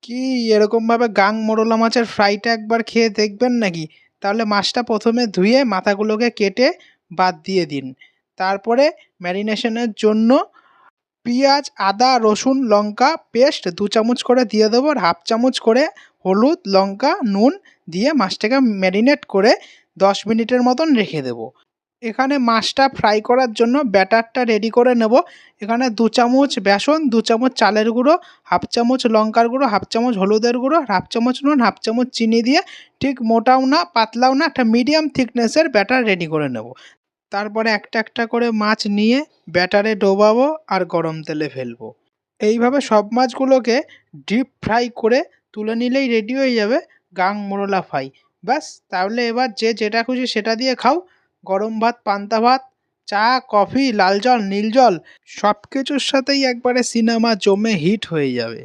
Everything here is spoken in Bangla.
কি এরকমভাবে গাং মোরলা মাছের ফ্রাইটা একবার খেয়ে দেখবেন নাকি? তাহলে মাছটা প্রথমে ধুয়ে মাথাগুলোকে কেটে বাদ দিয়ে দিন। তারপরে ম্যারিনেশনের জন্য পেঁয়াজ, আদা, রসুন, লঙ্কা পেস্ট ২ চামচ করে দিয়ে দেবো। আর ১/২ চামচ করে হলুদ, লঙ্কা, নুন দিয়ে মাছটাকে ম্যারিনেট করে ১০ মিনিটের মতন রেখে দেবো। এখানে মাছটা ফ্রাই করার জন্য ব্যাটারটা রেডি করে নেব। এখানে ২ চামচ বেসন, ২ চামচ চালের গুঁড়ো, ১/২ চামচ লঙ্কার গুঁড়ো, ১/২ চামচ হলুদের গুঁড়ো, ১/২ চামচ নুন, ১/২ চামচ চিনি দিয়ে ঠিক মোটাও না পাতলাও না একটা মিডিয়াম থিকনেসের ব্যাটার রেডি করে নেব। তারপরে একটা একটা করে মাছ নিয়ে ব্যাটারে ডোবাবো আর গরম তেলে ফেলবো। এইভাবে সব মাছগুলোকে ডিপ ফ্রাই করে তুলে নিলেই রেডি হয়ে যাবে গাং মোরলা ফ্রাই। ব্যাস, তাহলে এবার যে যেটা খুশি সেটা দিয়ে খাও। গরম ভাত, পান্তা ভাত, চা, কফি, লাল জল, নীল জল সব কিছুর সাথেই একবারে সিনেমা জমে হিট হয়ে যাবে।